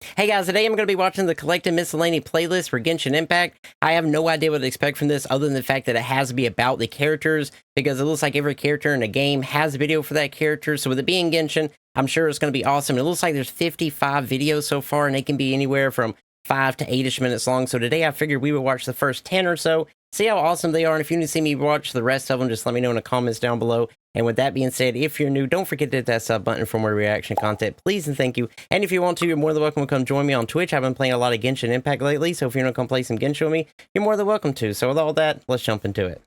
Hey guys, today I'm going to be watching the collected Miscellany playlist for Genshin Impact. I have no idea what to expect from this other than the fact that it has to be about the characters, because it looks like every character in the game has a video for that character. So with it being Genshin, I'm sure it's going to be awesome. It looks like there's 55 videos so far, and they can be anywhere from 5 to 8-ish minutes long. So today I figured we would watch the first 10 or so, see how awesome they are, and if you need to see me watch the rest of them, just let me know in the comments down below. And with that being said, if you're new, don't forget to hit that sub button for more reaction content, please and thank you. And if you want to, you're more than welcome to come join me on Twitch. I've been playing a lot of Genshin Impact lately, so if you want to come play some Genshin with me, you're more than welcome to. So with all that, let's jump into it.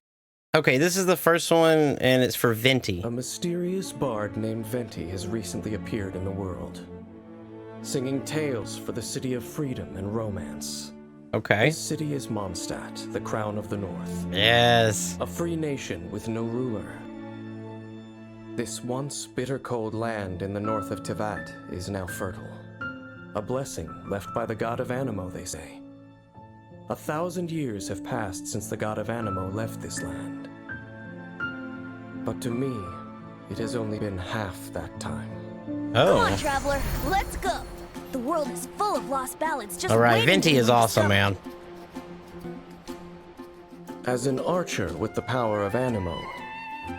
Okay, this is the first one, and it's for Venti. A mysterious bard named Venti has recently appeared in the world, singing tales for the city of freedom and romance. Okay. This city is Mondstadt, the crown of the north. Yes. A free nation with no ruler. This once bitter cold land in the north of Teyvat is now fertile. A blessing left by the god of Anemo, they say. 1,000 years have passed since the god of Anemo left this land. But to me, it has only been half that time. Oh. Come on, traveler, let's go. The world is full of lost ballads. Just all right, waiting Venti to is be awesome, discovered. man. As an archer with the power of Anemo,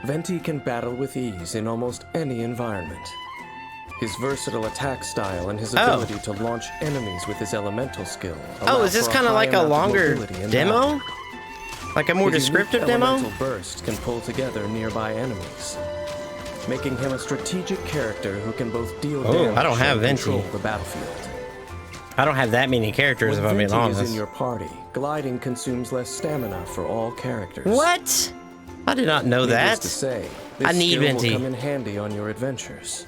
Venti can battle with ease in almost any environment. His versatile attack style and his ability to launch enemies with his elemental skill. Oh, is this kind of like a longer demo? Like a more descriptive demo? Elemental burst can pull together nearby enemies, making him a strategic character who can both deal damage I don't have and Venti. control the battlefield. I don't have that many characters, if I'm being Venti is honest. in your party, gliding consumes less stamina for all characters. What? I did not know Needless that. to say, this I need skill Venti. will come in handy on your adventures.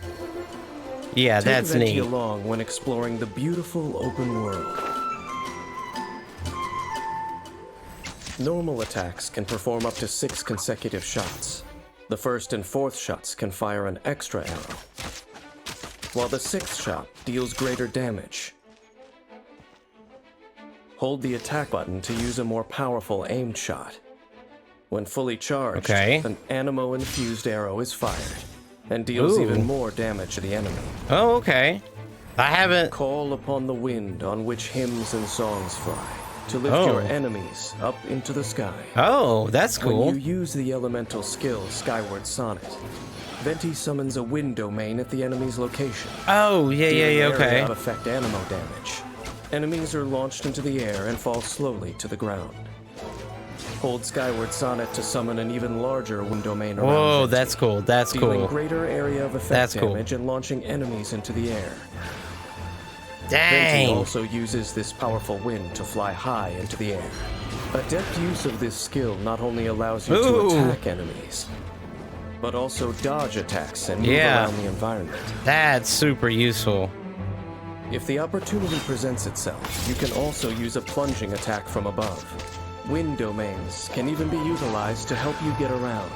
Yeah, Take that's Venti neat. along when exploring the beautiful open world. Normal attacks can perform up to 6 consecutive shots. The first and fourth shots can fire an extra arrow, while the 6th shot deals greater damage. Hold the attack button to use a more powerful aimed shot. When fully charged, an Anemo-infused arrow is fired, and deals even more damage to the enemy. Oh, okay. I haven't... Call upon the wind on which hymns and songs fly, to lift your enemies up into the sky. Oh, that's cool. When you use the elemental skill Skyward Sonnet, Venti summons a wind domain at the enemy's location. Oh, yeah, okay. Without effect Anemo damage. Enemies are launched into the air and fall slowly to the ground. Hold Skyward Sonnet to summon an even larger wind domain around Whoa, Venti, that's cool. That's dealing cool. greater area of effect damage and launching enemies into the air. Venti Dang. also uses this powerful wind to fly high into the air. Adept use of this skill not only allows you to attack enemies, but also dodge attacks and move around the environment. That's super useful. If the opportunity presents itself, you can also use a plunging attack from above. Wind domains can even be utilized to help you get around.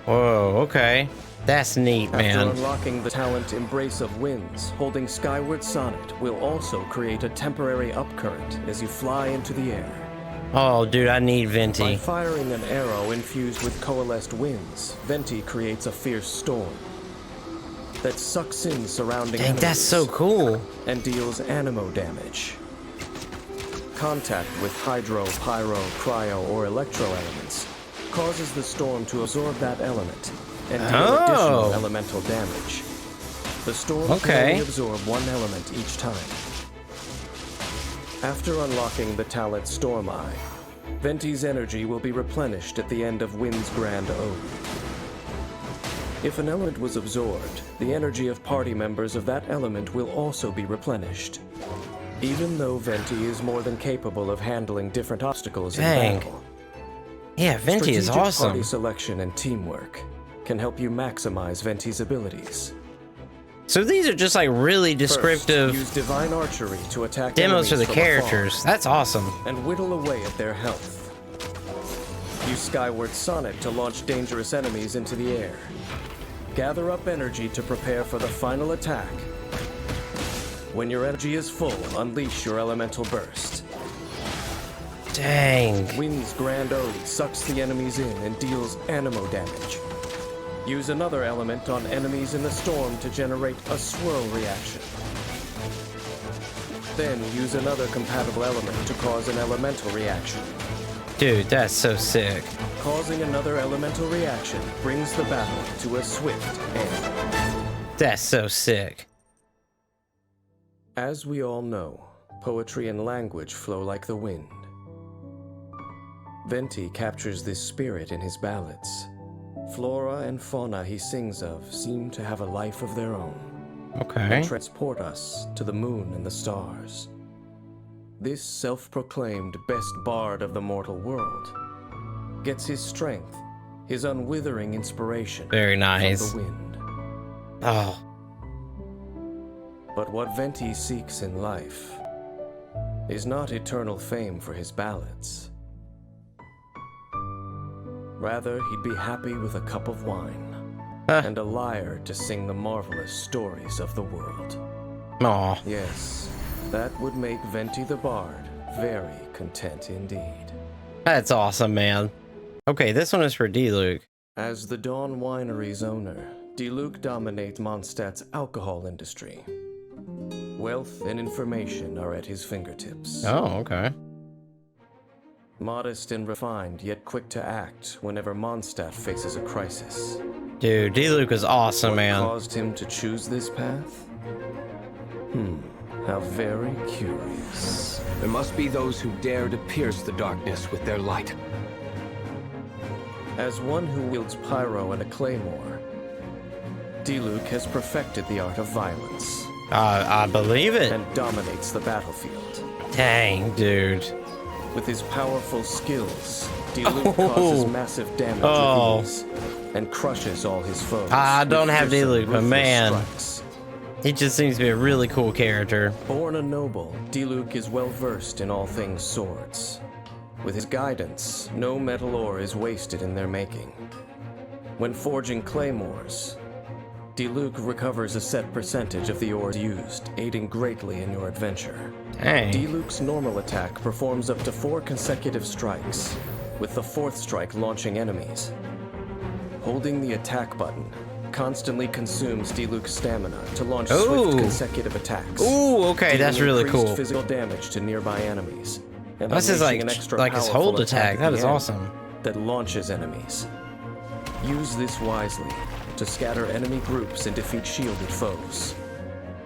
Whoa, okay. That's neat, man. After unlocking the talent Embrace of Winds, holding Skyward Sonnet will also create a temporary upcurrent as you fly into the air. Oh, dude, I need By Venti. firing an arrow infused with coalesced winds, Venti creates a fierce storm that sucks in surrounding Dang, enemies that's so cool. and deals Anemo damage. Contact with hydro, pyro, cryo, or electro elements causes the storm to absorb that element and deal additional elemental damage. The storm can only absorb one element each time. After unlocking the talent Storm Eye, Venti's energy will be replenished at the end of Wind's Grand Ode. If an element was absorbed, the energy of party members of that element will also be replenished. Even though Venti is more than capable of handling different obstacles in battle. Yeah, Venti is awesome. Party selection and teamwork can help you maximize Venti's abilities. So these are just like really descriptive First, use divine archery to attack demos for the from characters. afar That's awesome. and whittle away at their health. Use Skyward Sonnet to launch dangerous enemies into the air. Gather up energy to prepare for the final attack. When your energy is full, unleash your elemental burst. Dang. Wind's Grand Ode sucks the enemies in and deals Anemo damage. Use another element on enemies in the storm to generate a swirl reaction. Then use another compatible element to cause an elemental reaction. Dude, that's so sick. Causing another elemental reaction brings the battle to a swift end. That's so sick. As we all know, poetry and language flow like the wind. Venti captures this spirit in his ballads. Flora and fauna he sings of seem to have a life of their own. Okay. And transport us to the moon and the stars. This self-proclaimed best bard of the mortal world gets his strength, his unwithering inspiration Very nice. from the wind. Oh. But what Venti seeks in life is not eternal fame for his ballads. Rather, he'd be happy with a cup of wine and a lyre to sing the marvelous stories of the world. Aw. Yes, that would make Venti the Bard very content indeed. That's awesome, man. Okay, this one is for Duuk. As the Dawn Winery's owner, Duuk dominates Mondstadt's alcohol industry. Wealth and information are at his fingertips. Oh, okay. Modest and refined, yet quick to act whenever Mondstadt faces a crisis. Dude, Duuk is awesome, What man. caused him to choose this path? How very curious. There must be those who dare to pierce the darkness with their light. As one who wields pyro and a claymore, Duuk has perfected the art of violence I believe it. and dominates the battlefield. Dang, dude. With his powerful skills, Duuk causes massive damage with ease and crushes all his foes. I don't with have fierce and Duuk, but ruthless man. strikes. He just seems to be a really cool character. Born a noble, Duuk is well versed in all things swords. With his guidance, no metal ore is wasted in their making. When forging claymores, Duuk recovers a set percentage of the ore used, aiding greatly in your adventure. Dang. Duuk's normal attack performs up to 4 consecutive strikes, with the 4th strike launching enemies. Holding the attack button constantly consumes Duuk's stamina to launch Ooh. swift consecutive attacks. Ooh, okay, that's dealing really increased cool. physical damage to nearby enemies. And This is unleashing like an extra his powerful hold attack. at That the is end awesome. That launches enemies. Use this wisely to scatter enemy groups and defeat shielded foes.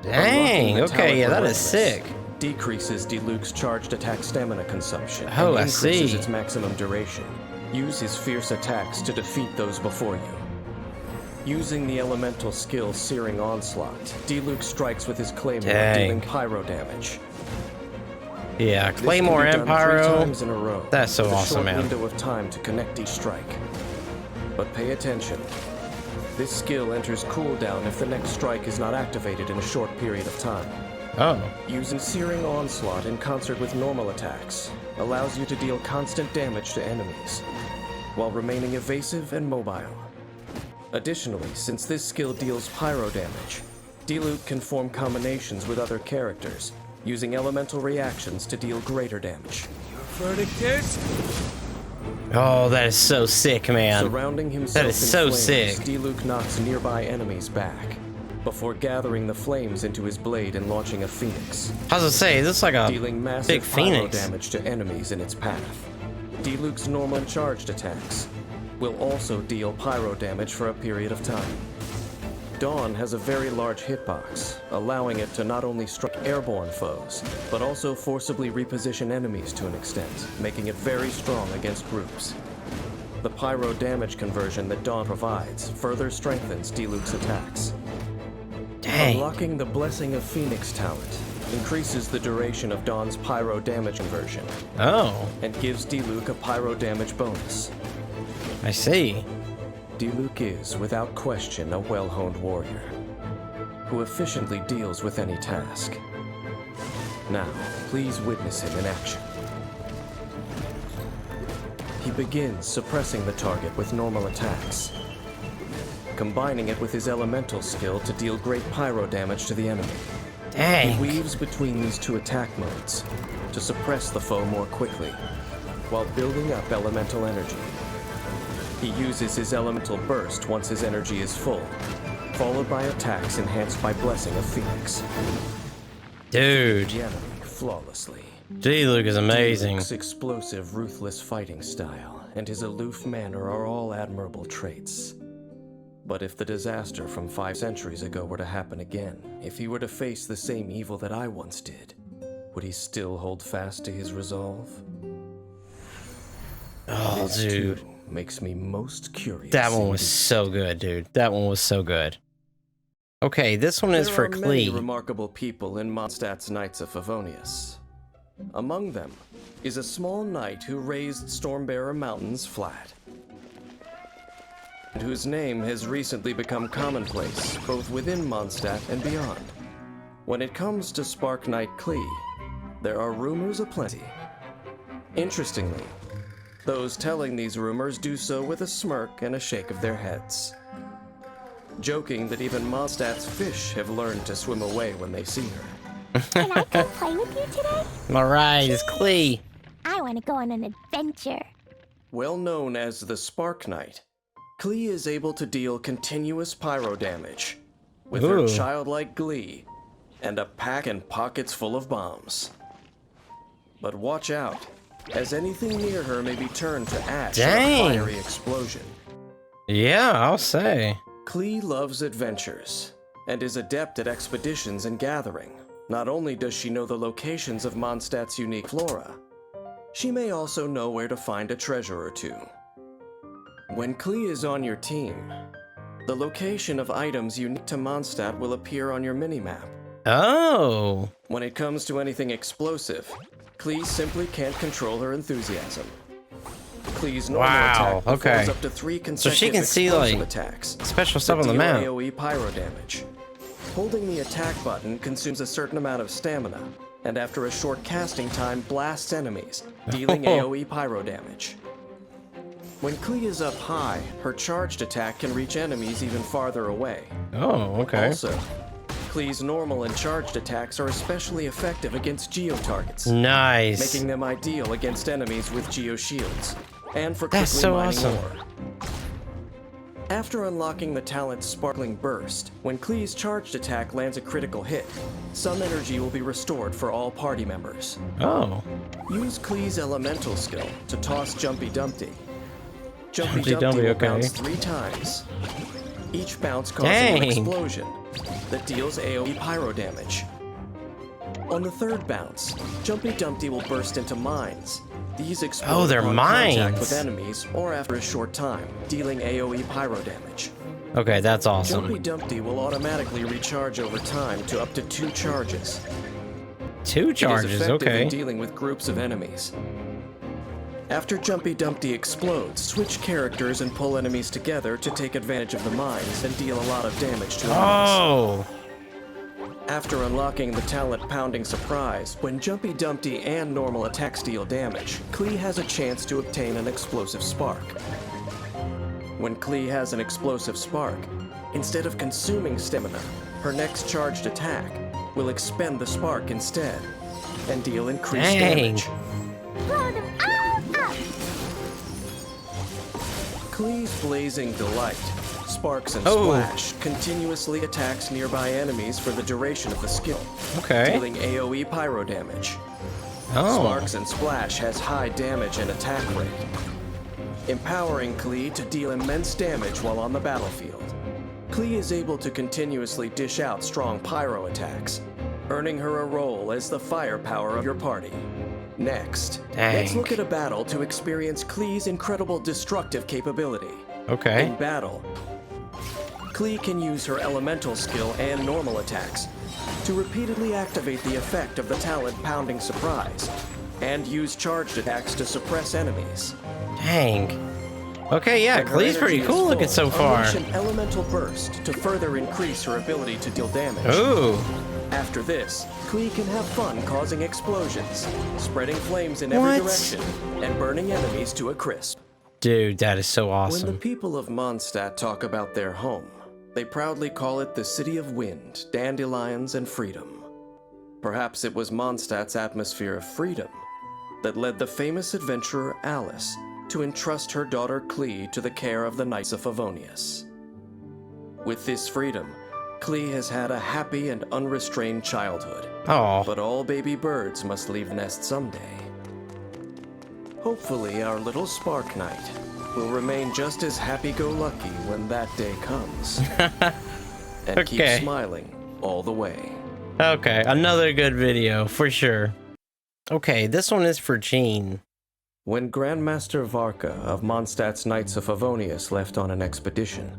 Dang. Unlocking Okay, yeah, that is Metallic sick. Decreases Duuk's charged attack stamina consumption Oh, and I increases see. its maximum duration. Use his fierce attacks to defeat those before you. Using the elemental skill Searing Onslaught, Duuk strikes with his claymore, Dang. dealing pyro damage. Yeah, This Claymore can be done 3 Empyro. times in a row, That's so with a awesome, short man. window of time to connect each strike. But pay attention. This skill enters cooldown if the next strike is not activated in a short period of time. Oh. Using Searing Onslaught in concert with normal attacks allows you to deal constant damage to enemies, while remaining evasive and mobile. Additionally, since this skill deals pyro damage, Duuk can form combinations with other characters, using elemental reactions to deal greater damage. Verdict is? Oh, that is so sick, man. Surrounding himself That is in so flames, sick. Duuk knocks nearby enemies back, before gathering the flames into his blade and launching a phoenix, I was gonna say, this is like a dealing massive big pyro phoenix. damage to enemies in its path. Duuk's normal and charged attacks will also deal pyro damage for a period of time. Dawn has a very large hitbox, allowing it to not only strike airborne foes, but also forcibly reposition enemies to an extent, making it very strong against groups. The pyro damage conversion that Dawn provides further strengthens Duuk's attacks. Dang. Unlocking the Blessing of Phoenix talent increases the duration of Dawn's pyro damage conversion, Oh, and gives Duuk a pyro damage bonus. I see. Duuk is, without question, a well-honed warrior, who efficiently deals with any task. Now, please witness him in action. He begins suppressing the target with normal attacks, combining it with his elemental skill to deal great pyro damage to the enemy. He Dang. weaves between these 2 attack modes to suppress the foe more quickly, while building up elemental energy. He uses his elemental burst once his energy is full, followed by attacks enhanced by Blessing of Phoenix. Dude. The enemy flawlessly. Duuk is amazing. Duuk's explosive, ruthless fighting style and his aloof manner are all admirable traits. But if the disaster from 5 centuries ago were to happen again, if he were to face the same evil that I once did, would he still hold fast to his resolve? Oh, This, dude. too, makes me most curious. That one was indeed. so good, dude. That one was so good. Okay, this one is There for are many Klee. remarkable people in Mondstadt's Knights of Favonius. Among them is a small knight who raised Stormbearer Mountains flat, and whose name has recently become commonplace both within Mondstadt and beyond. When it comes to Spark Knight Klee, there are rumors aplenty. Interestingly, those telling these rumors do so with a smirk and a shake of their heads, joking that even Mondstadt's fish have learned to swim away when they see her. Can I come play with you today? Alright, it's Klee. I want to go on an adventure. Well known as the Spark Knight, Klee is able to deal continuous pyro damage with her Ooh. childlike glee and a pack and pockets full of bombs. But watch out, as anything near her may be turned to ash in a Dang. fiery explosion. Yeah, I'll say. Klee loves adventures and is adept at expeditions and gathering. Not only does she know the locations of Mondstadt's unique flora, she may also know where to find a treasure or two. When Klee is on your team, the location of items unique to Mondstadt will appear on your minimap. Oh. When it comes to anything explosive, Klee simply can't control her enthusiasm. Klee's normal Wow, attack performs okay. up to 3 So consecutive she can see, explosive like, attacks special stuff that on the deal map. AoE pyro damage. Holding the attack button consumes a certain amount of stamina, and after a short casting time blasts enemies, dealing AoE pyro damage. When Klee is up high, her charged attack can reach enemies even farther away. Oh, okay. Also, Klee's normal and charged attacks are especially effective against geo targets, Nice. making them ideal against enemies with geo shields, and for That's quickly so mining awesome. ore. After unlocking the talent Sparkling Burst, when Klee's charged attack lands a critical hit, some energy will be restored for all party members. Oh. Use Klee's elemental skill to toss Jumpy Dumpty. Jumpy Jumpy Dumpty Dumpty, will okay. bounce 3 times, each bounce causing Dang. an explosion that deals AoE pyro damage. On the 3rd bounce, Jumpy Dumpty will burst into mines. These explode Oh, they're upon contact mines. with enemies or after a short time, dealing AoE pyro damage. Okay, that's Jumpy awesome. Dumpty will automatically recharge over time to up to 2 charges. 2 It is charges, effective in okay. dealing with groups of enemies. After Jumpy Dumpty explodes, switch characters and pull enemies together to take advantage of the mines and deal a lot of damage to enemies. Oh. After unlocking the talent Pounding Surprise, when Jumpy Dumpty and normal attacks deal damage, Klee has a chance to obtain an explosive spark. When Klee has an explosive spark, instead of consuming stamina, her next charged attack will expend the spark instead and deal increased Dang. damage. Blow them all up. Klee's Blazing Delight, Sparks and Oh. Splash, continuously attacks nearby enemies for the duration of the skill, Okay. dealing AoE pyro damage. Oh. Sparks and Splash has high damage and attack rate, empowering Klee to deal immense damage while on the battlefield. Klee is able to continuously dish out strong pyro attacks, earning her a role as the firepower of your party. Next, let's Dang. look at a battle to experience Klee's incredible destructive capability. Okay. In battle, Klee can use her elemental skill and normal attacks to repeatedly activate the effect of the talent Pounding Surprise, and use charged attacks to suppress enemies. Dang. Okay, yeah, When her Klee's pretty energy is cool looking full, so far. unleash an elemental burst to further increase her ability to deal damage. Ooh. After this, Klee can have fun causing explosions, spreading flames in every What? direction, and burning enemies to a crisp. Dude, that is so When the awesome. people of Mondstadt talk about their home, they proudly call it the City of Wind, Dandelions, and Freedom. Perhaps it was Mondstadt's atmosphere of freedom that led the famous adventurer Alice to entrust her daughter Klee to the care of the Knights of Favonius. With this freedom, Klee has had a happy and unrestrained childhood. Oh. But all baby birds must leave nest someday. Hopefully, our little Spark Knight will remain just as happy-go-lucky when that day comes. And keep smiling all the way. Okay, another good video, for sure. Okay, this one is for Jean. When Grandmaster Varka of Mondstadt's Knights of Favonius left on an expedition,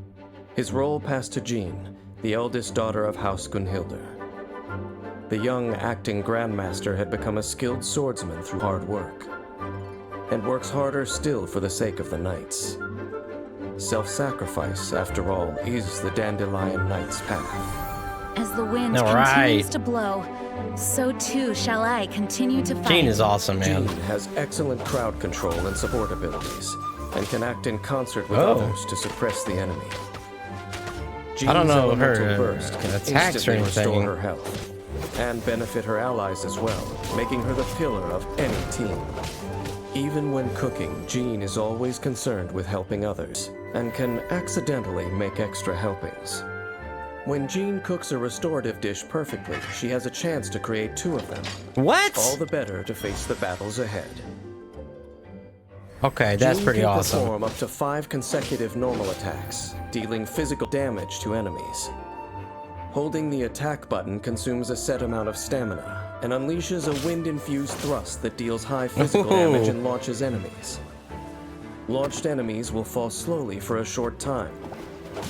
his role passed to Jean, the eldest daughter of House Gunhildr. The young acting Grandmaster had become a skilled swordsman through hard work, and works harder still for the sake of the Knights. Self-sacrifice, after all, is the Dandelion Knight's path. As the wind continues to blow, so too shall I continue to fight. Jean is awesome, man. Jean has excellent crowd control and support abilities, and can act in concert with others to suppress the enemy. Jean's I don't know elemental her burst can attacks or instantly restore anything. her health, and benefit her allies as well, making her the pillar of any team. Even when cooking, Jean is always concerned with helping others, and can accidentally make extra helpings. When Jean cooks a restorative dish perfectly, she has a chance to create 2 of them. What? All the better to face the battles ahead. Okay, that's Jean pretty can awesome. perform up to 5 consecutive normal attacks, dealing physical damage to enemies. Holding the attack button consumes a set amount of stamina, and unleashes a wind-infused thrust that deals high physical damage and launches enemies. Launched enemies will fall slowly for a short time,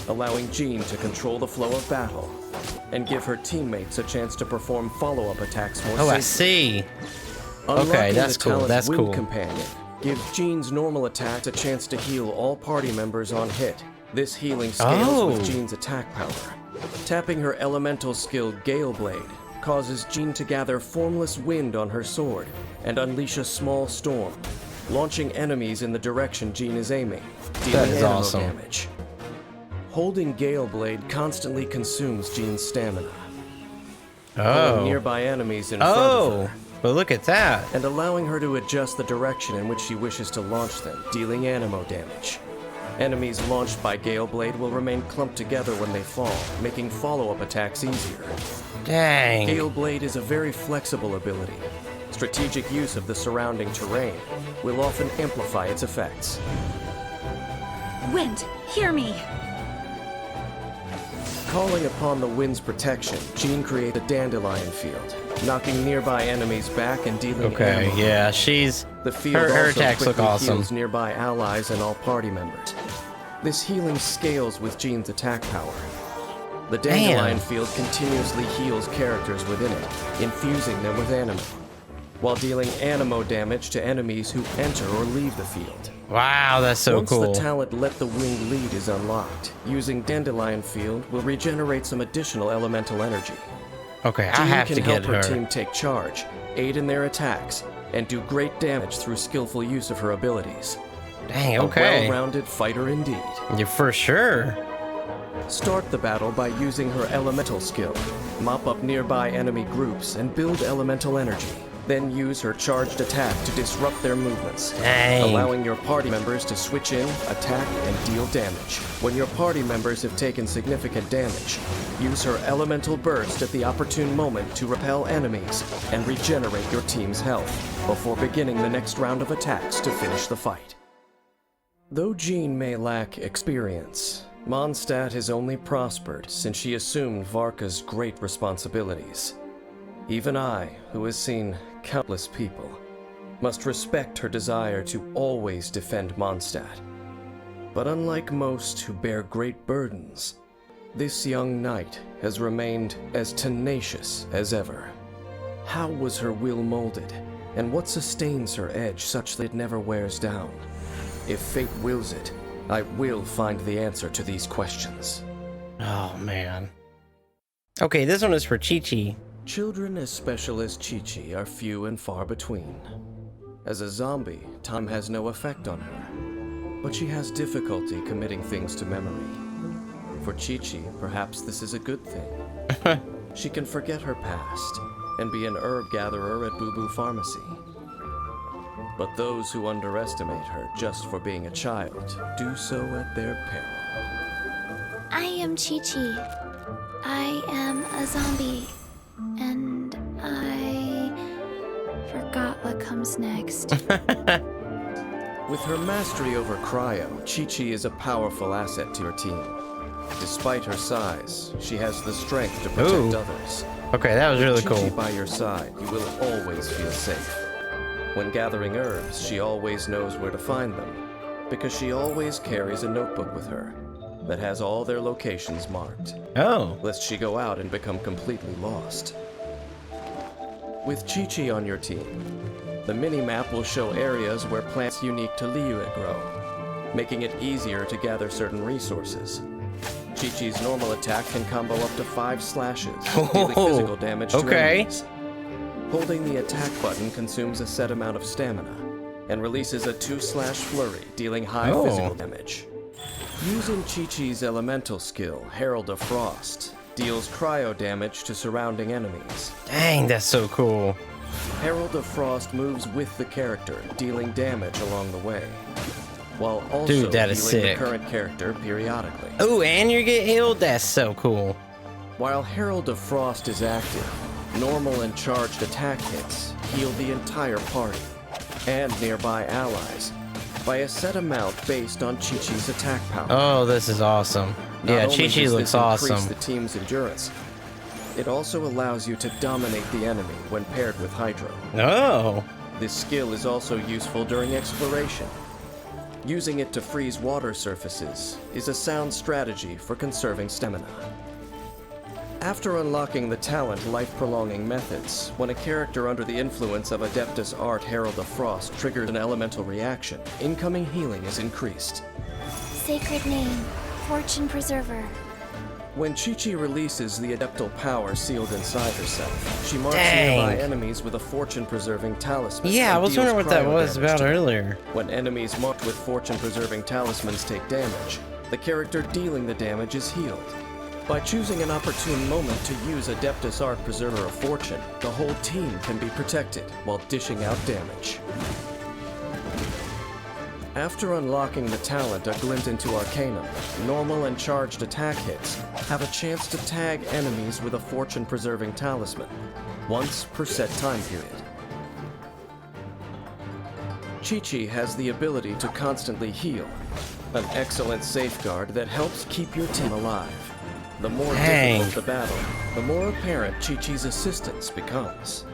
allowing Jean to control the flow of battle, and give her teammates a chance to perform follow-up attacks more safely. I see. Unlocking Okay, that's the cool, talent that's Wind cool. Companion gives Jean's normal attacks a chance to heal all party members on hit. This healing scales with Jean's attack power. Tapping her elemental skill Gale Blade causes Jean to gather formless wind on her sword and unleash a small storm, launching enemies in the direction Jean is aiming, dealing is ammo awesome. damage. Holding Gale Blade constantly consumes Jean's stamina, pulling nearby enemies in front of her, but look at that. and allowing her to adjust the direction in which she wishes to launch them, dealing ammo damage. Enemies launched by Gale Blade will remain clumped together when they fall, making follow-up attacks easier. Dang. Gale Blade is a very flexible ability. Strategic use of the surrounding terrain will often amplify its effects. Wind, hear me. Calling upon the wind's protection, Jean creates a dandelion field, knocking nearby enemies back and dealing ammo. Yeah, she's... The field her also attacks look quickly awesome. heals nearby allies and all party members. This healing scales with Jean's attack power. The dandelion field continuously heals characters within it, infusing them with animo, while dealing animo damage to enemies who enter or leave the field. Wow, that's so Once cool. the talent Let the Wind Lead is unlocked, using Dandelion Field will regenerate some additional elemental energy. Okay, I Jean have can to help get her her. team take charge, aid in their attacks, and do great damage through skillful use of her abilities. Dang, A okay. well-rounded fighter indeed. Yeah, for sure. Start the battle by using her elemental skill. Mop up nearby enemy groups and build elemental energy. Then use her charged attack to disrupt their movements, Dang. allowing your party members to switch in, attack, and deal damage. When your party members have taken significant damage, use her elemental burst at the opportune moment to repel enemies and regenerate your team's health before beginning the next round of attacks to finish the fight. Though Jean may lack experience, Mondstadt has only prospered since she assumed Varka's great responsibilities. Even I, who has seen countless people, must respect her desire to always defend Mondstadt. But unlike most who bear great burdens, this young knight has remained as tenacious as ever. How was her will molded, and what sustains her edge such that it never wears down? If fate wills it, I will find the answer to these questions. Oh, man. Okay, this one is for ChiChi. Children as special as ChiChi are few and far between. As a zombie, time has no effect on her, but she has difficulty committing things to memory. For ChiChi, perhaps this is a good thing. She can forget her past and be an herb gatherer at Boo Boo Pharmacy. But those who underestimate her just for being a child do so at their peril. I am ChiChi. I am a zombie, and I forgot what comes next. With her mastery over cryo, ChiChi is a powerful asset to your team. Despite her size, she has the strength to protect Ooh. others. Okay, that was really With cool. ChiChi by your side, you will always feel safe. When gathering herbs, she always knows where to find them, because she always carries a notebook with her that has all their locations marked, Oh. lest she go out and become completely lost. With ChiChi on your team, the mini-map will show areas where plants unique to Liyue grow, making it easier to gather certain resources. ChiChi's normal attack can combo up to 5 slashes, dealing physical damage to enemies. Holding the attack button consumes a set amount of stamina, and releases a 2-slash flurry, dealing high physical damage. Using ChiChi's elemental skill, Herald of Frost, deals cryo damage to surrounding enemies. Dang, that's so cool. Herald of Frost moves with the character, dealing damage along the way, while also Dude, that is healing sick. the current character periodically. Oh, and you get healed? That's so cool. While Herald of Frost is active, normal and charged attack hits heal the entire party and nearby allies by a set amount based on ChiChi's attack power. Oh, this is awesome. Not Yeah, only ChiChi does looks this increase awesome. the team's endurance, it also allows you to dominate the enemy when paired with Hydro. Oh. This skill is also useful during exploration. Using it to freeze water surfaces is a sound strategy for conserving stamina. After unlocking the talent Life-Prolonging Methods, when a character under the influence of Adeptus Art Herald of Frost triggers an elemental reaction, incoming healing is increased. Sacred name, Fortune Preserver. When ChiChi releases the adeptal power sealed inside herself, she marks Dang. nearby enemies with a fortune-preserving talisman. Yeah, I and was deals wondering what that cryo was damage about to them. earlier. When enemies marked with fortune-preserving talismans take damage, the character dealing the damage is healed. By choosing an opportune moment to use Adeptus Art Preserver of Fortune, the whole team can be protected while dishing out damage. After unlocking the talent A Glint into Arcanum, normal and charged attack hits have a chance to tag enemies with a fortune-preserving talisman, once per set time period. ChiChi has the ability to constantly heal, an excellent safeguard that helps keep your team alive. The more Dang. difficult the battle, the more apparent ChiChi's assistance becomes.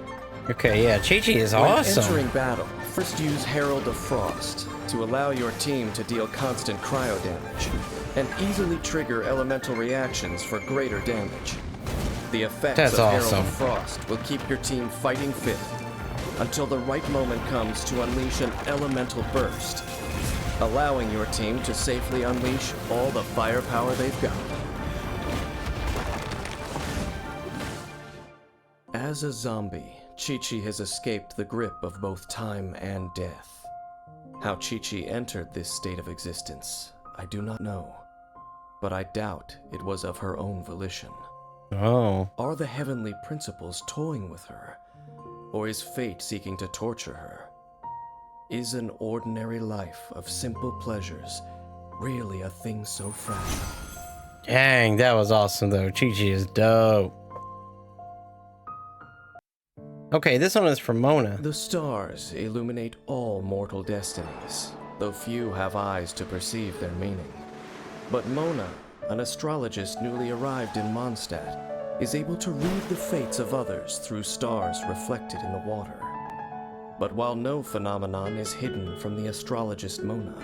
Okay, yeah, ChiCi is When awesome. entering battle, first use Herald of Frost to allow your team to deal constant cryo damage and easily trigger elemental reactions for greater damage. The effects That's of Herald awesome. of Frost will keep your team fighting fit until the right moment comes to unleash an elemental burst, allowing your team to safely unleash all the firepower they've got. As a zombie, ChiChi has escaped the grip of both time and death. How ChiChi entered this state of existence, I do not know, but I doubt it was of her own volition. Oh. Are the heavenly principles toying with her, or is fate seeking to torture her? Is an ordinary life of simple pleasures really a thing so fragile? Dang, that was awesome though. ChiCi is dope. Okay, this one is from Mona. The stars illuminate all mortal destinies, though few have eyes to perceive their meaning. But Mona, an astrologist newly arrived in Mondstadt, is able to read the fates of others through stars reflected in the water. But while no phenomenon is hidden from the astrologist Mona,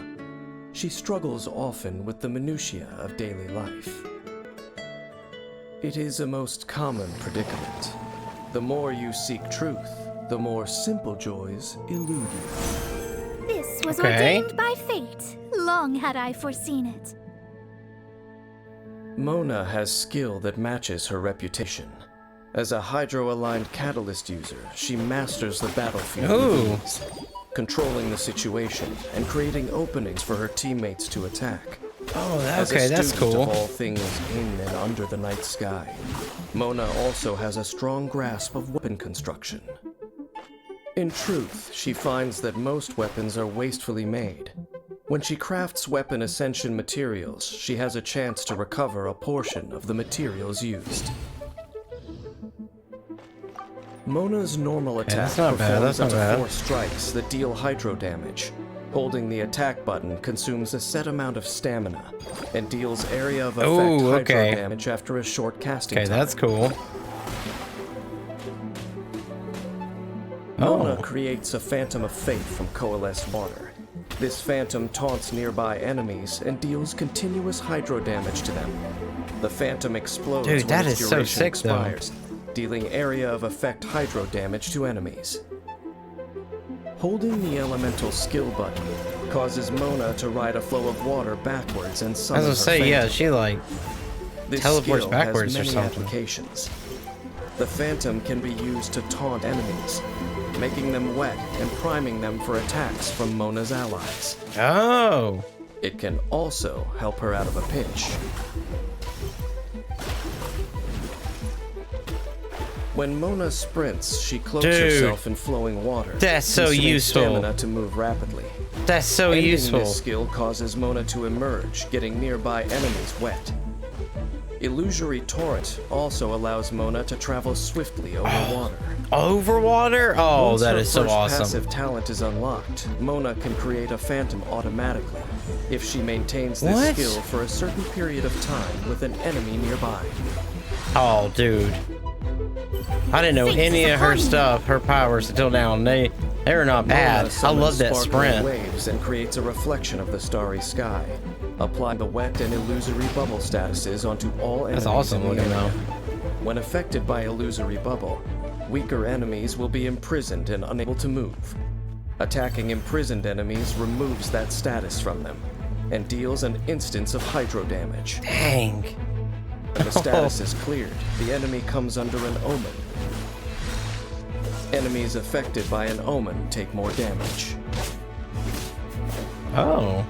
she struggles often with the minutiae of daily life. It is a most common predicament. The more you seek truth, the more simple joys elude you. This was Okay. ordained by fate. Long had I foreseen it. Mona has skill that matches her reputation. As a hydro-aligned catalyst user, she masters the battlefield Ooh. with ease, controlling the situation and creating openings for her teammates to attack. Oh, As okay, a that's student cool. of all things in and under the night sky, Mona also has a strong grasp of weapon construction. In truth, she finds that most weapons are wastefully made, When she crafts weapon ascension materials, she has a chance to recover a portion of the materials used. Mona's normal attack performs up to 4 strikes that deal hydro damage. Holding the attack button consumes a set amount of stamina and deals area of effect hydro damage after a short casting time. Okay, that's cool. Mona creates a phantom of fate from coalesced water. This phantom taunts nearby enemies and deals continuous hydro damage to them. The phantom explodes when its duration expires, dealing area of effect hydro damage to enemies. Holding the elemental skill button causes Mona to ride a flow of water backwards and summon her phantom. Yeah, she like teleports backwards has or many something. Applications. The phantom can be used to taunt enemies, making them wet and priming them for attacks from Mona's allies. Oh! It can also help her out of a pinch. When Mona sprints, she cloaks herself in flowing water. That's so useful. Stamina to move rapidly. That's so useful. This skill causes Mona to emerge, getting nearby enemies wet. Illusory Torrent also allows Mona to travel swiftly over water. Over water? Oh, Once that her is so first awesome. passive talent is unlocked, Mona can create a phantom automatically if she maintains this skill for a certain period of time with an enemy nearby. Oh, dude. I didn't know any of her stuff, her powers until now. They're not bad. I love that sprint. Waves and creates a reflection of the starry sky. Apply the wet and illusory bubble statuses onto all enemies. That's awesome looking though. When affected by illusory bubble, weaker enemies will be imprisoned and unable to move. Attacking imprisoned enemies removes that status from them and deals an instance of hydro damage. Dang. When the status is cleared, the enemy comes under an omen. Enemies affected by an omen take more damage. Oh.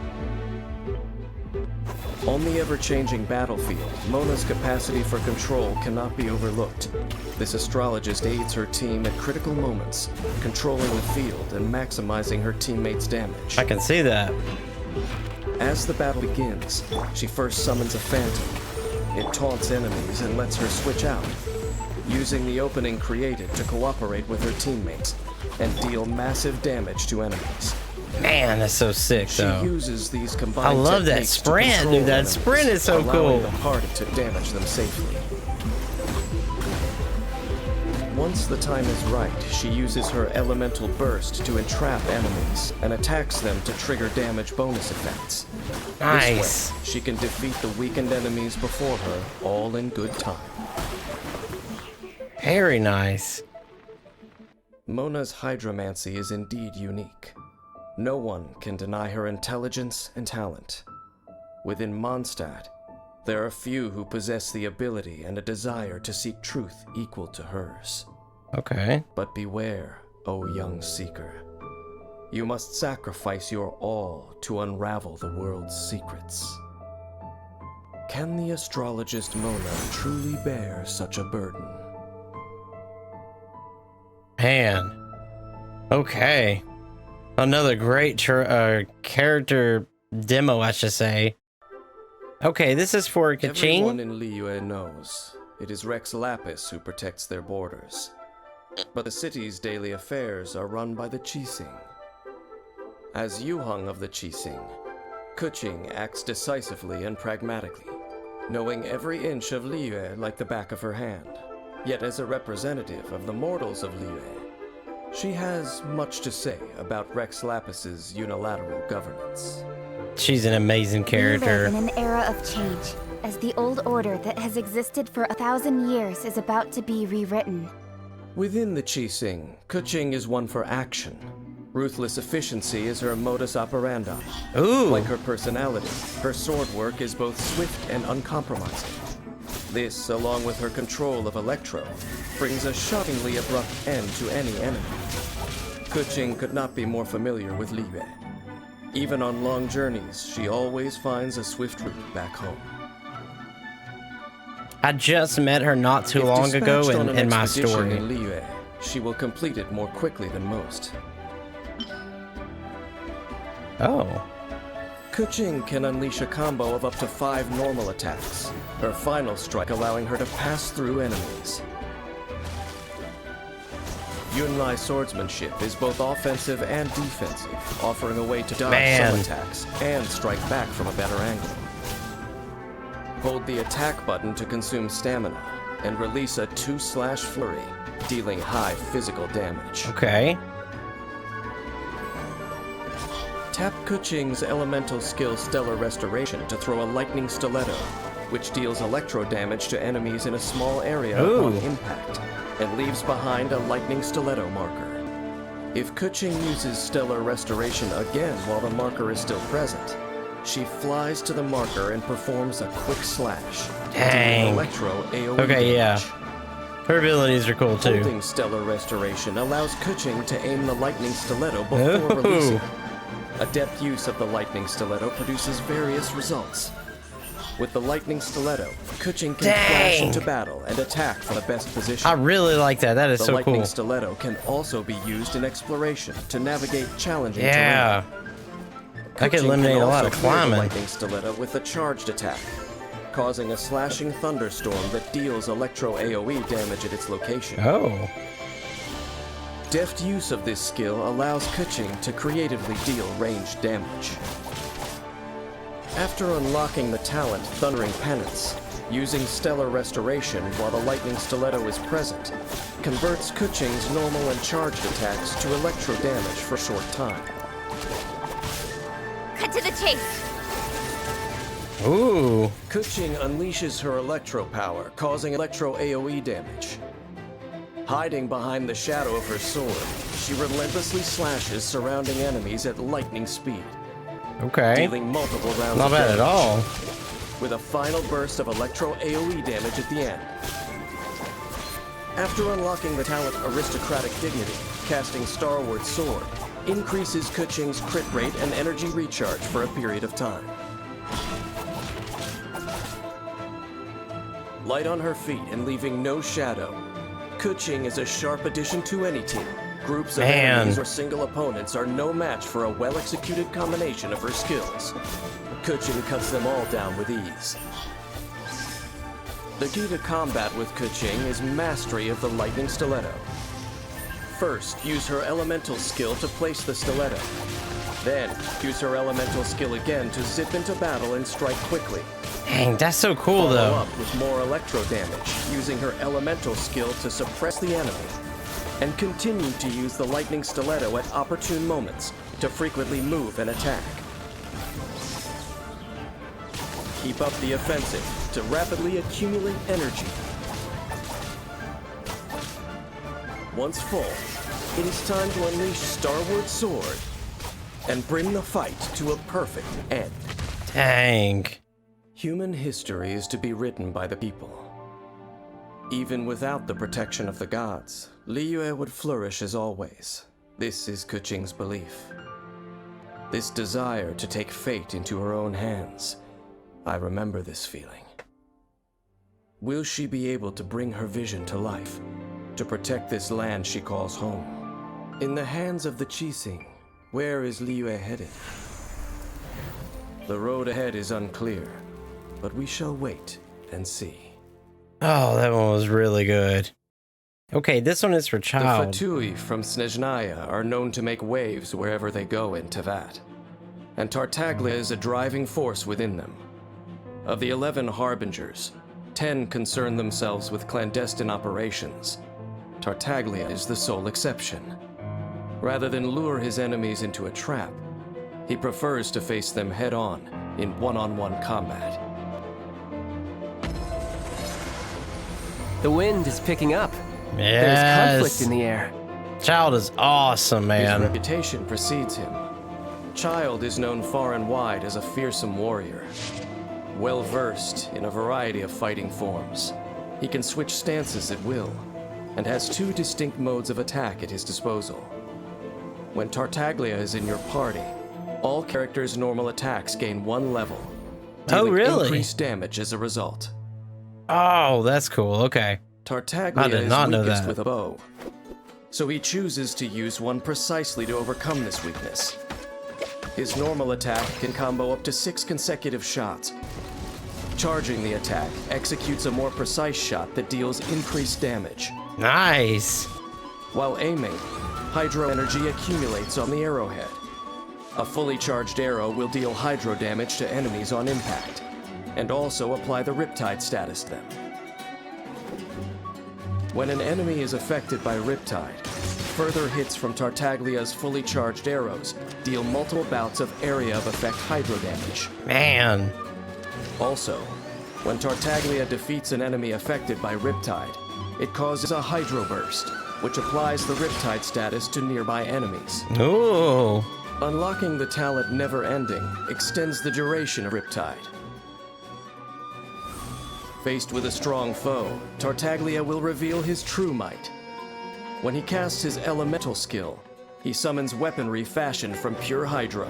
On the ever-changing battlefield, Mona's capacity for control cannot be overlooked. This astrologist aids her team at critical moments, controlling the field and maximizing her teammates' damage. I can see that. As the battle begins, she first summons a phantom. It taunts enemies and lets her switch out, using the opening created to cooperate with her teammates and deal massive damage to enemies. Man, that's so sick, though. She uses these combined I love that techniques to sprint, control dude. That enemies, sprint is so allowing cool. the party to damage them safely. Once the time is right, she uses her elemental burst to entrap enemies and attacks them to trigger damage bonus effects. Nice. This way, she can defeat the weakened enemies before her, all in good time. Very nice. Mona's hydromancy is indeed unique. No one can deny her intelligence and talent. Within Mondstadt, there are few who possess the ability and a desire to seek truth equal to hers. Okay. But beware, O young seeker. You must sacrifice your all to unravel the world's secrets. Can the astrologist Mona truly bear such a burden? Man. Okay. Another great character demo, I should say. Okay, this is for Kuching. Everyone in Liyue knows it is Rex Lapis who protects their borders. But the city's daily affairs are run by the ChiCi. As Yuheng of the ChiCi, Kuching acts decisively and pragmatically, knowing every inch of Liyue like the back of her hand. Yet as a representative of the mortals of Liyue, she has much to say about Rex Lapis's unilateral governance. She's an amazing character. We live in an era of change, as the old order that has existed for 1,000 years is about to be rewritten. Within the ChiCi, Kuching is one for action. Ruthless efficiency is her modus operandi. Ooh. Like her personality, her sword work is both swift and uncompromising. This, along with her control of Electro, brings a shockingly abrupt end to any enemy. Kuching could not be more familiar with Liyue. Even on long journeys, she always finds a swift route back home. I just met her not too long ago in my story. In Liyue, she will complete it more quickly than most. Oh. Kuching can unleash a combo of up to 5 normal attacks, her final strike allowing her to pass through enemies. Yunlai swordsmanship is both offensive and defensive, offering a way to dodge some attacks and strike back from a better angle. Hold the attack button to consume stamina, and release a 2/ flurry, dealing high physical damage. Okay. Tap Kuching's elemental skill Stellar Restoration to throw a lightning stiletto, which deals electro damage to enemies in a small area upon impact, and leaves behind a lightning stiletto marker. If Kuching uses Stellar Restoration again while the marker is still present, she flies to the marker and performs a quick slash. Dang. Electro AoE Okay, damage. Her abilities are cool too. Holding Stellar Restoration allows Kuching to aim the lightning stiletto before releasing. Adept use of the lightning stiletto produces various results. With the lightning stiletto, Kuching can flash into battle and attack from the best position. I really like that. That is the so lightning cool. stiletto can also be used in exploration to navigate challenging Yeah. terrain. That could Kuching eliminate can a lot also of clear the climbing. lightning stiletto with a charged attack, causing a slashing thunderstorm that deals electro AoE damage at its location. Oh. Deft use of this skill allows Kuching to creatively deal ranged damage. After unlocking the talent Thundering Penance, using Stellar Restoration while the lightning stiletto is present converts Kuching's normal and charged attacks to electro damage for a short time. Cut to the chase. Ooh. Kuching unleashes her electro power, causing electro AoE damage. Hiding behind the shadow of her sword, she relentlessly slashes surrounding enemies at lightning speed, Okay. dealing multiple rounds Not of bad damage, at all. with a final burst of electro AoE damage at the end. After unlocking the talent Aristocratic Dignity, casting Starward Sword increases Kuching's crit rate and energy recharge for a period of time. Light on her feet and leaving no shadow, Kuching is a sharp addition to any team. Groups of enemies or single opponents are no match for a well-executed combination of her skills. Kuching cuts them all down with ease. The key to combat with Kuching is mastery of the lightning stiletto. First, use her elemental skill to place the stiletto. Then, use her elemental skill again to zip into battle and strike quickly. Dang, that's so cool Follow though. up with more electro damage, using her elemental skill to suppress the enemy. And continue to use the lightning stiletto at opportune moments to frequently move and attack. Keep up the offensive to rapidly accumulate energy. Once full, it is time to unleash Starward Sword and bring the fight to a perfect end. Dang. Human history is to be written by the people. Even without the protection of the gods, Liyue would flourish as always. This is Kuching's belief. This desire to take fate into her own hands. I remember this feeling. Will she be able to bring her vision to life, to protect this land she calls home? In the hands of the ChiCi, where is Liyue headed? The road ahead is unclear, but we shall wait and see. Oh, that one was really good. Okay, this one is for The child. Fatui from Snezhnaya are known to make waves wherever they go in Teyvat, and Tartaglia is a driving force within them. Of the 11 harbingers, 10 concern themselves with clandestine operations. Tartaglia is the sole exception. Rather than lure his enemies into a trap, he prefers to face them head-on in one-on-one combat. The wind is picking up. Yes. There's conflict in the air. Child is awesome, His man. reputation precedes him. Child is known far and wide as a fearsome warrior. Well-versed in a variety of fighting forms, he can switch stances at will, and has 2 distinct modes of attack at his disposal. When Tartaglia is in your party, all characters' normal attacks gain 1 level, Oh, dealing really? increased damage as a result. Oh, that's cool. Okay. Tartaglia I did is not know weakest that. with a bow, so he chooses to use one precisely to overcome this weakness. His normal attack can combo up to 6 consecutive shots. Charging the attack executes a more precise shot that deals increased damage. Nice. While aiming, hydro energy accumulates on the arrowhead. A fully charged arrow will deal hydro damage to enemies on impact, and also apply the Riptide status to them. When an enemy is affected by Riptide, further hits from Tartaglia's fully charged arrows deal multiple bouts of area of effect hydro damage. Man. Also, when Tartaglia defeats an enemy affected by Riptide, it causes a hydro burst, which applies the Riptide status to nearby enemies. Ooh. Unlocking the talent Never Ending extends the duration of Riptide. Faced with a strong foe, Tartaglia will reveal his true might. When he casts his elemental skill, he summons weaponry fashioned from pure hydro,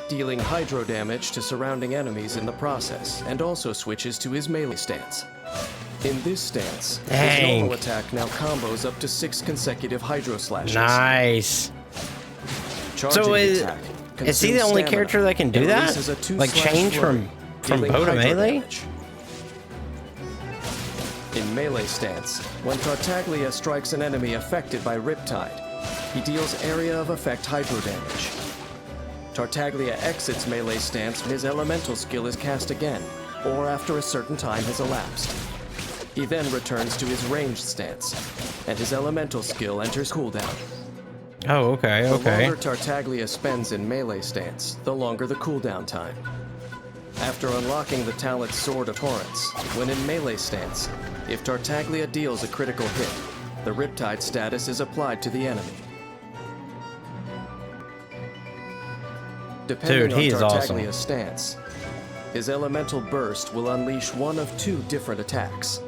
dealing hydro damage to surrounding enemies in the process, and also switches to his melee stance. In this stance, his normal attack now combos up to 6 consecutive hydro slashes. Nice. So is he the only character that can do that? Like change from bow to melee? In melee stance, when Tartaglia strikes an enemy affected by Riptide, he deals area of effect hydro damage. Tartaglia exits melee stance when his elemental skill is cast again, or after a certain time has elapsed. He then returns to his ranged stance, and his elemental skill enters cooldown. Oh, okay, The okay. longer Tartaglia spends in melee stance, the longer the cooldown time. After unlocking the talent Sword of Torrents, when in melee stance, if Tartaglia deals a critical hit, the Riptide status is applied to the enemy. Depending Dude, he on is awesome. Tartaglia's stance, his elemental burst will unleash one of 2 different attacks.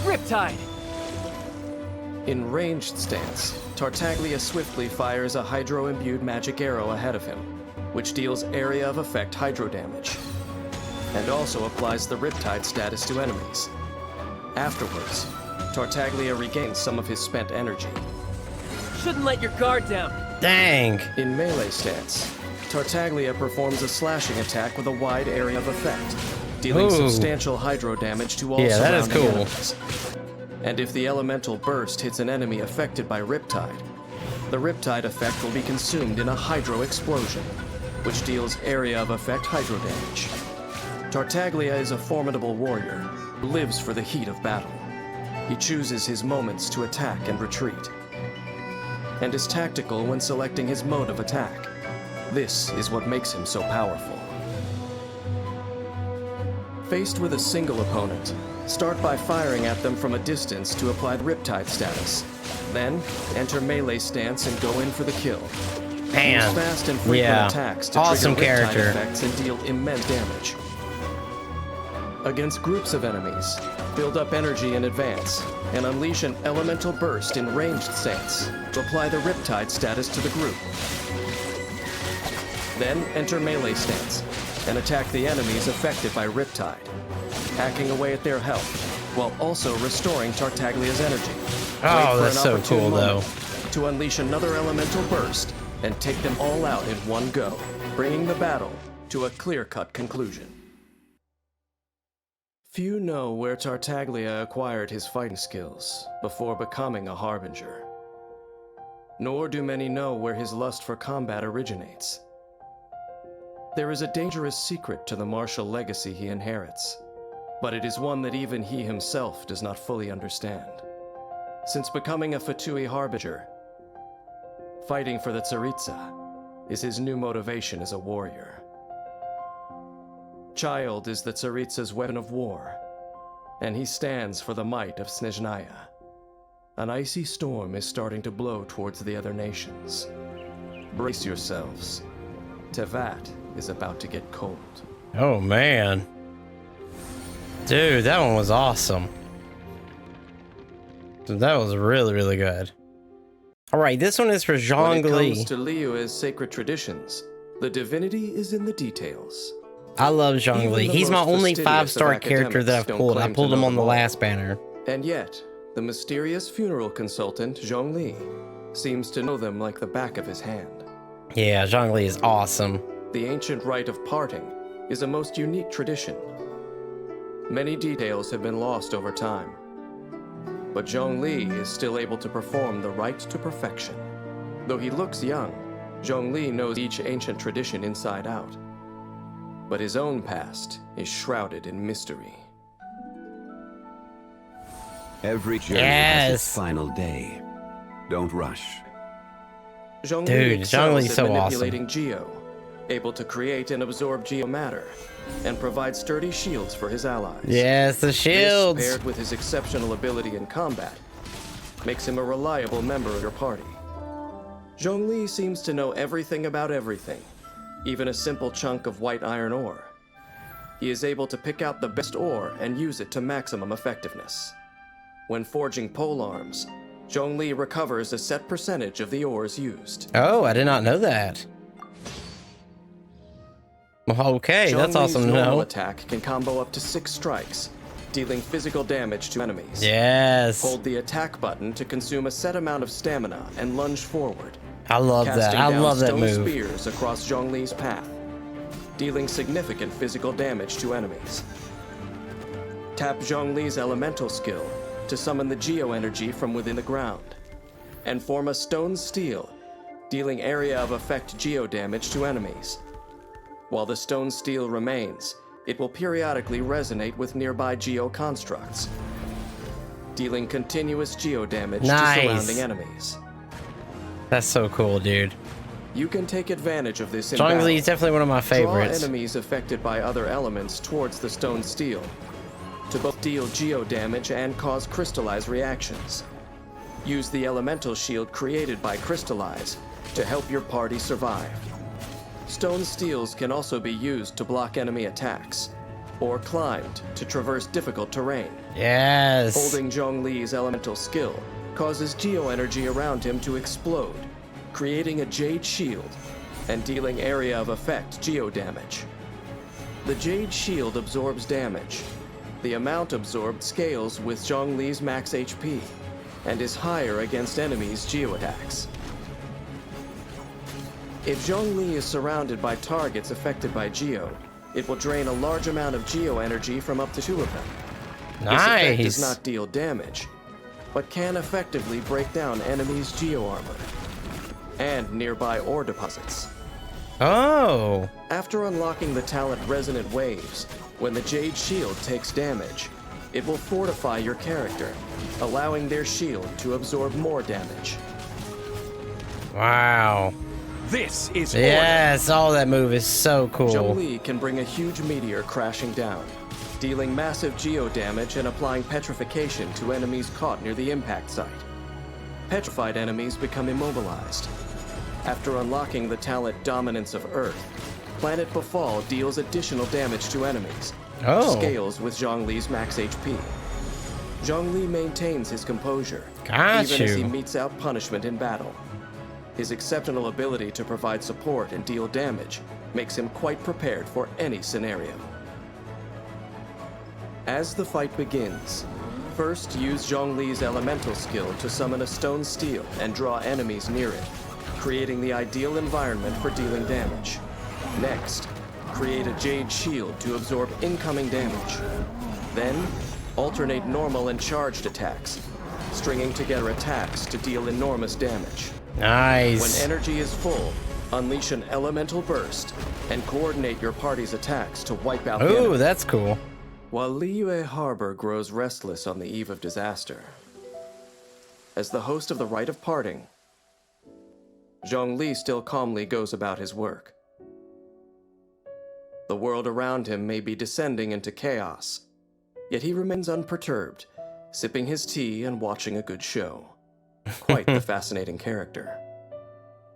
Riptide! In ranged stance, Tartaglia swiftly fires a hydro-imbued magic arrow ahead of him, which deals area of effect hydro damage, and also applies the Riptide status to enemies. Afterwards, Tartaglia regains some of his spent energy. Shouldn't let your guard down. Dang. In melee stance, Tartaglia performs a slashing attack with a wide area of effect, dealing substantial hydro damage to all surrounding enemies. And if the elemental burst hits an enemy affected by Riptide, the Riptide effect will be consumed in a hydro explosion, which deals area of effect hydro damage. Tartaglia is a formidable warrior who lives for the heat of battle. He chooses his moments to attack and retreat, and is tactical when selecting his mode of attack. This is what makes him so powerful. Faced with a single opponent, start by firing at them from a distance to apply the Riptide status. Then, enter melee stance and go in for the kill. Man. Use fast and frequent attacks to Awesome trigger Riptide character. effects and deal immense damage. Against groups of enemies, build up energy in advance, and unleash an elemental burst in ranged stance to apply the Riptide status to the group. Then enter melee stance and attack the enemies affected by Riptide, hacking away at their health, while also restoring Tartaglia's energy. Oh, that's so cool, though. To unleash another elemental burst and take them all out in one go, bringing the battle to a clear-cut conclusion. Few know where Tartaglia acquired his fighting skills before becoming a Harbinger. Nor do many know where his lust for combat originates. There is a dangerous secret to the martial legacy he inherits, but it is one that even he himself does not fully understand. Since becoming a Fatui Harbinger, fighting for the Tsaritsa is his new motivation as a warrior. Child is the Tsaritsa's weapon of war, and he stands for the might of Snezhnaya. An icy storm is starting to blow towards the other nations. Brace yourselves. Teyvat is about to get cold. Oh, man. Dude, that one was awesome. That was really, really good. All right, this one is for When it Zhongli. comes to Liyue's sacred traditions, the divinity is in the details. I love Even Zhongli. the He's my most only fastidious of 5-star character that I've academics pulled. don't I claim pulled to him know on the them all. last banner. And yet, the mysterious funeral consultant, Zhongli, seems to know them like the back of his hand. Yeah, Zhongli is awesome. The ancient rite of parting is a most unique tradition. Many details have been lost over time, but Zhongli is still able to perform the rite to perfection. Though he looks young, Zhongli knows each ancient tradition inside out. But his own past is shrouded in mystery. Every journey has its final day. Don't rush. Zhongli Dude, excels Zhongli's at so manipulating Geo, able to create and absorb geomatter, and provide sturdy shields for his allies. Yes, the shields. This, paired with his exceptional ability in combat, makes him a reliable member of your party. Zhongli seems to know everything about everything, even a simple chunk of white iron ore. He is able to pick out the best ore and use it to maximum effectiveness. When forging polearms, Zhongli recovers a set percentage of the ores used. Oh, I did not know that. Okay, that's Zhongli's awesome to normal know. attack can combo up to 6 strikes, dealing physical damage to enemies. Yes. Hold the attack button to consume a set amount of stamina and lunge forward. I love that. Casting I down love that stone move. spears across Zhongli's path, dealing significant physical damage to enemies. Tap Zhongli's elemental skill to summon the geo energy from within the ground, and form a stone steel, dealing area of effect geo damage to enemies. While the stone steel remains, it will periodically resonate with nearby geo constructs, dealing continuous geo damage to surrounding enemies. That's so cool, dude. You can take advantage of this in Zhongli battle. is definitely one of my favorites. Draw enemies affected by other elements towards the stone steel to both deal geo damage and cause crystallize reactions. Use the elemental shield created by crystallize to help your party survive. Stone steels can also be used to block enemy attacks, or climbed to traverse difficult terrain. Yes. Holding Zhongli's elemental skill causes geo energy around him to explode, creating a jade shield and dealing area of effect geo damage. The jade shield absorbs damage. The amount absorbed scales with Zhongli's max HP and is higher against enemies' geo attacks. If Zhongli is surrounded by targets affected by geo, it will drain a large amount of geo energy from up to 2 of them. This effect does not deal damage, but can effectively break down enemies' geo armor and nearby ore deposits. Oh. After unlocking the talent Resonant Waves, when the Jade Shield takes damage, it will fortify your character, allowing their shield to absorb more damage. Wow. This is Yes, all that move is so cool. Zhongli can bring a huge meteor crashing down, dealing massive geo damage and applying petrification to enemies caught near the impact site. Petrified enemies become immobilized. After unlocking the talent Dominance of Earth, Planet Befall deals additional damage to enemies. Scales with Zhongli's max HP. Zhongli maintains his composure, even as he metes out punishment in battle. His exceptional ability to provide support and deal damage makes him quite prepared for any scenario. As the fight begins, first use Zhongli's elemental skill to summon a stone steel and draw enemies near it, creating the ideal environment for dealing damage. Next, create a jade shield to absorb incoming damage. Then, alternate normal and charged attacks, stringing together attacks to deal enormous damage. Nice. When energy is full, unleash an elemental burst and coordinate your party's attacks to wipe out the enemy. Ooh, that's cool. While Liyue Harbor grows restless on the eve of disaster, as the host of the Rite of Parting, Zhongli still calmly goes about his work. The world around him may be descending into chaos, yet he remains unperturbed, sipping his tea and watching a good show. Quite the fascinating character.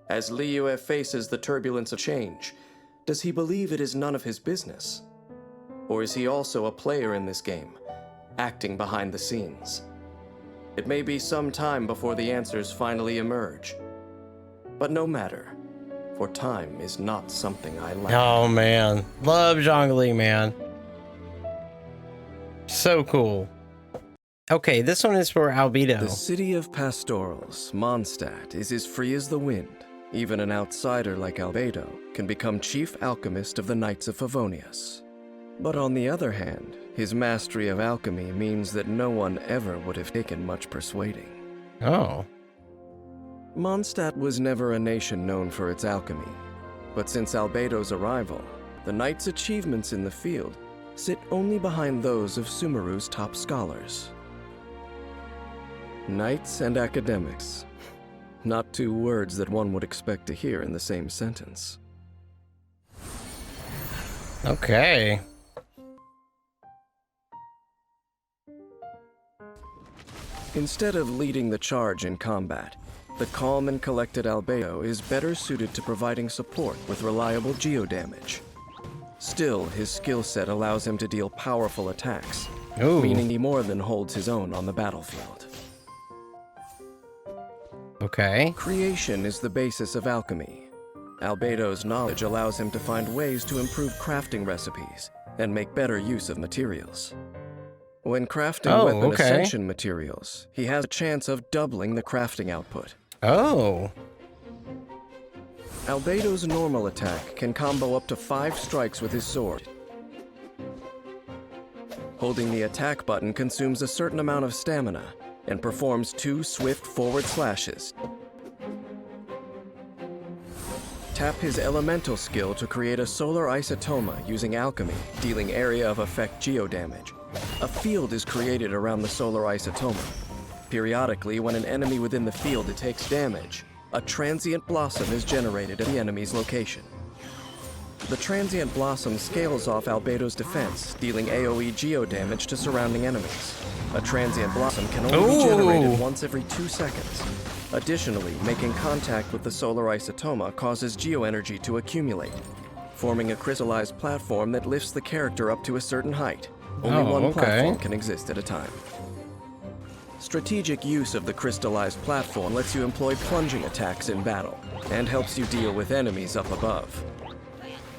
As Liyue faces the turbulence of change, does he believe it is none of his business? Or is he also a player in this game, acting behind the scenes? It may be some time before the answers finally emerge. But no matter, for time is not something I lack. Oh man, love Zhongli, man. So cool. Okay, this one is for Albedo. The city of pastorals, Mondstadt, is as free as the wind, Even an outsider like Albedo can become chief alchemist of the Knights of Favonius. But on the other hand, his mastery of alchemy means that no one ever would have taken much persuading. Oh. Mondstadt was never a nation known for its alchemy, but since Albedo's arrival, the Knights' achievements in the field sit only behind those of Sumeru's top scholars. Knights and academics. Not two words that one would expect to hear in the same sentence. Okay. Instead of leading the charge in combat, the calm and collected Albedo is better suited to providing support with reliable geo-damage. Still, his skill set allows him to deal powerful attacks, meaning he more than holds his own on the battlefield. Okay. Creation is the basis of alchemy. Albedo's knowledge allows him to find ways to improve crafting recipes and make better use of materials. When crafting weapon ascension materials, he has a chance of doubling the crafting output. Oh. Albedo's normal attack can combo up to 5 strikes with his sword. Holding the attack button consumes a certain amount of stamina and performs 2 swift forward slashes. Tap his elemental skill to create a solar isotoma using alchemy, dealing area of effect geodamage. A field is created around the solar isotoma. Periodically, when an enemy within the field takes damage, a transient blossom is generated at the enemy's location. The transient blossom scales off Albedo's defense, dealing AoE geodamage to surrounding enemies. A transient blossom can only be generated once every 2 seconds. Additionally, making contact with the solar isotoma causes geoenergy to accumulate, forming a crystallized platform that lifts the character up to a certain height. Only one platform can exist at a time. Strategic use of the crystallized platform lets you employ plunging attacks in battle, and helps you deal with enemies up above.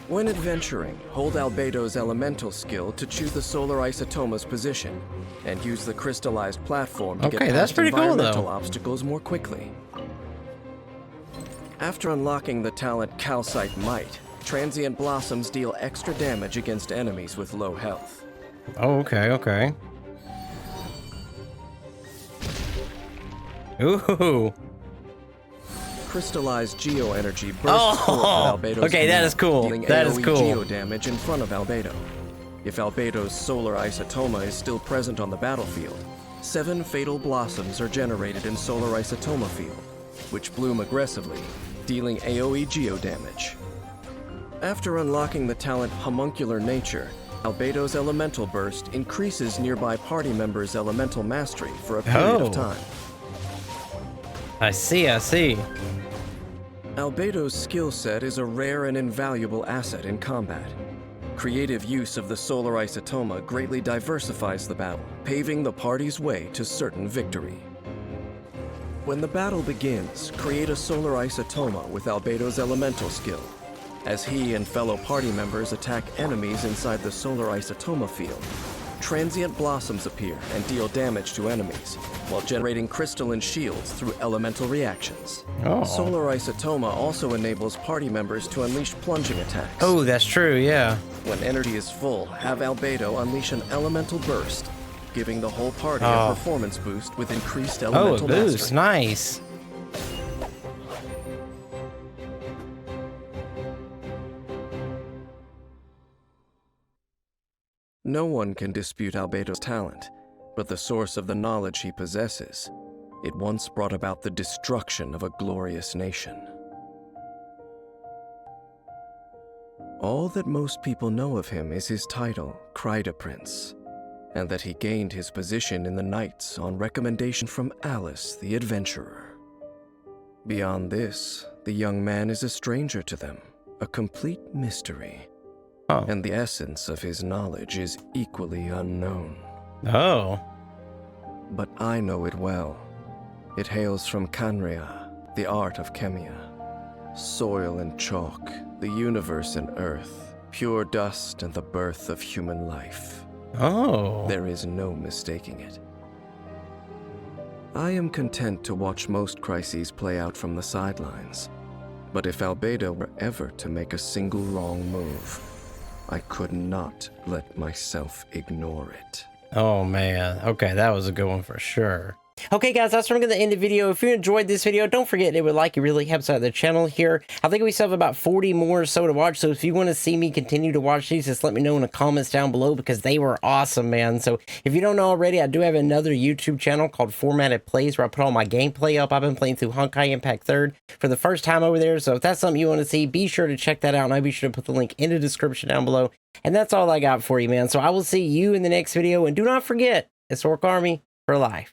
When adventuring, hold Albedo's elemental skill to choose the solar isotoma's position, and use the crystallized platform to get past environmental obstacles more quickly. After unlocking the talent Calcite Might, transient blossoms deal extra damage against enemies with low health. Oh, okay. Ooh. Crystallized geoenergy bursts forth with Albedo's that is cool. dealing AoE geodamage in front of Albedo. If Albedo's solar isotoma is still present on the battlefield, 7 fatal blossoms are generated in solar isotoma field, which bloom aggressively, dealing AoE geodamage. After unlocking the talent Homuncular Nature, Albedo's elemental burst increases nearby party members' elemental mastery for a period of time. I see. Albedo's skill set is a rare and invaluable asset in combat. Creative use of the solar isotoma greatly diversifies the battle, paving the party's way to certain victory. When the battle begins, create a solar isotoma with Albedo's elemental skill. As he and fellow party members attack enemies inside the solar isotoma field, transient blossoms appear and deal damage to enemies, while generating crystalline shields through elemental reactions. Solar isotoma also enables party members to unleash plunging attacks. Oh, that's true, yeah. When energy is full, have Albedo unleash an elemental burst, giving the whole party a performance boost with increased elemental mastery. Boost, nice. No one can dispute Albedo's talent, but the source of the knowledge he possesses, it once brought about the destruction of a glorious nation. All that most people know of him is his title, Kryda Prince, and that he gained his position in the Knights on recommendation from Alice the Adventurer. Beyond this, the young man is a stranger to them, a complete mystery. And the essence of his knowledge is equally unknown. But I know it well. It hails from Canrea, the art of Chemia. Soil and chalk, the universe and earth, pure dust and the birth of human life. There is no mistaking it. I am content to watch most crises play out from the sidelines. But if Albedo were ever to make a single wrong move, I could not let myself ignore it. Oh man, okay, that was a good one for sure. Okay guys, that's where I'm going to end the video. If you enjoyed this video, don't forget it would like, it really helps out the channel here. I think we still have about 40 more or so to watch, so if you want to see me continue to watch these, just let me know in the comments down below, because they were awesome, man. So if you don't know already, I do have another YouTube channel called Formatted Plays, where I put all my gameplay up. I've been playing through Honkai Impact 3rd for the first time over there, so if that's something you want to see, be sure to check that out, and I'll be sure to put the link in the description down below. And that's all I got for you, man. So I will see you in the next video, and do not forget, it's Orc Army for life.